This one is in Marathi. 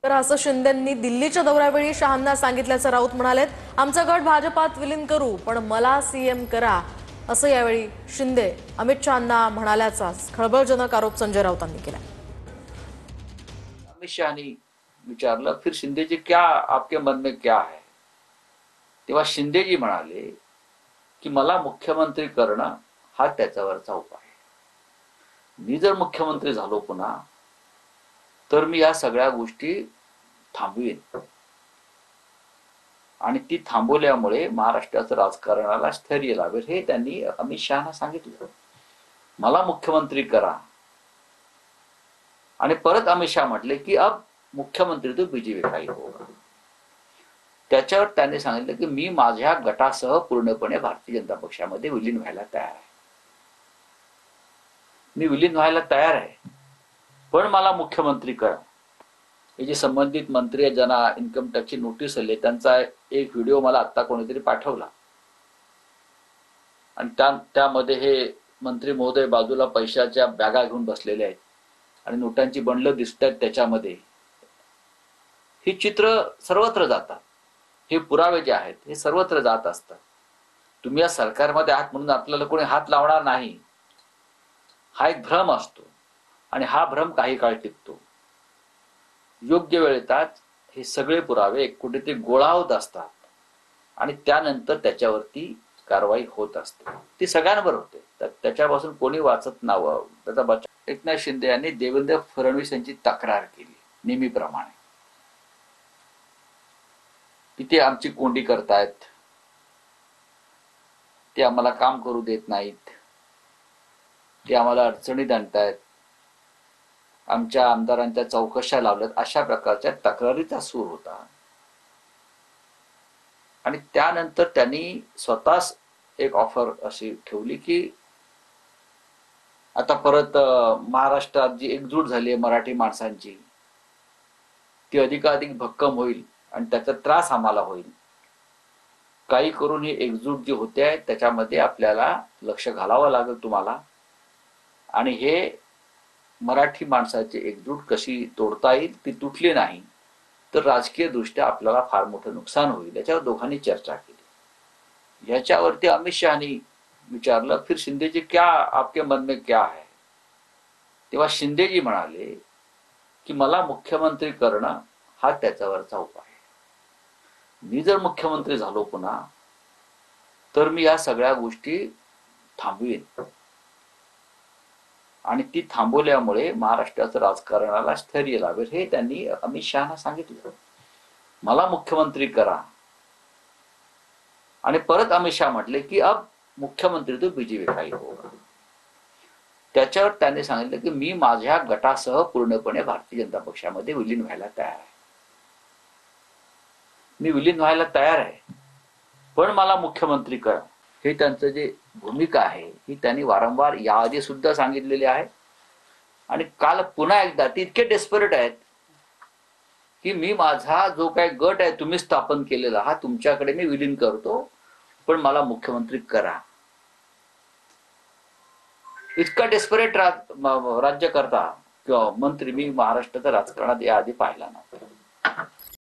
तर असं शिंदेंनी दिल्लीच्या दौऱ्यावेळी शहांना सांगितल्याचं राऊत म्हणालेत. आमचा गट भाजपात विलीन करू, पण मला सीएम करा, असं यावेळी शिंदे अमित शहांना म्हणाल्याचा खळबळजनक आरोप संजय राऊतांनी केला. अमित शाहनी विचारलं, फिर शिंदे जी क्या आपके मन में क्या है? तेव्हा शिंदेजी म्हणाले की मला मुख्यमंत्री करणं हा त्याच्यावरचा उपाय. मी जर मुख्यमंत्री झालो पुन्हा तर मी या सगळ्या गोष्टी थांबवीन आणि ती थांबवल्यामुळे महाराष्ट्राचं राजकारणाला स्थैर्य लाभेल, हे त्यांनी अमित शहाना सांगितलं. मला मुख्यमंत्री करा. आणि परत अमित शहा म्हटले की अब मुख्यमंत्री तो बीजेपी का ही होगा. त्याच्यावर त्यांनी सांगितलं की मी माझ्या गटासह पूर्णपणे भारतीय जनता पक्षामध्ये विलीन व्हायला तयार आहे. मी विलीन व्हायला तयार आहे, पण मला मुख्यमंत्री करा. हे जे संबंधित मंत्री आहेत ज्यांना इन्कम टॅक्सची नोटीस आली, त्यांचा एक व्हिडिओ मला आत्ता कोणीतरी पाठवला आणि त्यामध्ये हे मंत्री महोदय बाजूला पैशाच्या बॅगा घेऊन बसलेले आहेत आणि नोटांची बंडलं दिसत आहेत. त्याच्यामध्ये ही चित्र सर्वत्र जातात. हे पुरावे जे आहेत हे सर्वत्र जात असतात. तुम्ही या सरकारमध्ये आहात म्हणून आपल्याला कोणी हात लावणार नाही, हा एक भ्रम असतो आणि हा भ्रम काही काळ टिकतो. योग्य वेळ येताच हे सगळे पुरावे कुठेतरी गोळा होत असतात आणि त्यानंतर त्याच्यावरती कारवाई होत असते. ती सगळ्यांवर होते, तर त्याच्यापासून कोणी वाचत नावं त्याचा बचाव. एकनाथ शिंदे यांनी देवेंद्र फडणवीस यांची तक्रार केली नेहमीप्रमाणे की ते आमची कोंडी करतायत, ते आम्हाला काम करू देत नाहीत, ते आम्हाला अडचणीत आणतायत, आमच्या आमदारांच्या चौकशा लावल्यात, अशा प्रकारच्या तक्रारीचा सूर होता. आणि त्यानंतर त्यांनी स्वतःच एक ऑफर अशी ठेवली की आता परत महाराष्ट्रात जी एकजूट झाली आहे मराठी माणसांची ती अधिकाधिक भक्कम होईल आणि त्याचा त्रास आम्हाला होईल. काही करून ही एकजूट जी होते त्याच्यामध्ये आपल्याला लक्ष घालावं लागेल तुम्हाला, आणि हे मराठी माणसाची एकजूट कशी तोडता येईल, ती तुटली नाही तर राजकीय दृष्ट्या आपल्याला फार मोठं नुकसान होईल. याच्यावर दोघांनी चर्चा केली. याच्यावरती अमित शहानी विचारलं, फिर शिंदे जी क्या आपके मन में क्या है? तेव्हा शिंदेजी म्हणाले की मला मुख्यमंत्री करणं हा त्याच्यावरचा उपाय. मी जर मुख्यमंत्री झालो पुन्हा तर मी या सगळ्या गोष्टी थांबवीन आणि ती थांबवल्यामुळे महाराष्ट्राचं राजकारणाला स्थैर्य लाभेल, हे त्यांनी अमित शहाना सांगितलं. मला मुख्यमंत्री करा. आणि परत अमित शहा म्हटले की अब मुख्यमंत्री तो बीजेपी का ही होगा. त्याच्यावर त्यांनी सांगितलं की मी माझ्या गटासह पूर्णपणे भारतीय जनता पक्षामध्ये विलीन व्हायला तयार आहे. मी विलीन व्हायला तयार आहे, पण मला मुख्यमंत्री करा. हे त्यांचं जे भूमिका आहे ही त्यांनी वारंवार याआधी सुद्धा सांगितलेली आहे आणि काल पुन्हा एकदा ते इतके डेस्परेट आहेत की मी माझा जो काही गट आहे तुम्ही स्थापन केलेला हा तुमच्याकडे मी विलीन करतो, पण मला मुख्यमंत्री करा. इतका डेस्परेट राज्यकर्ता किंवा मंत्री मी महाराष्ट्राच्या राजकारणात याआधी पाहिला नव्हता.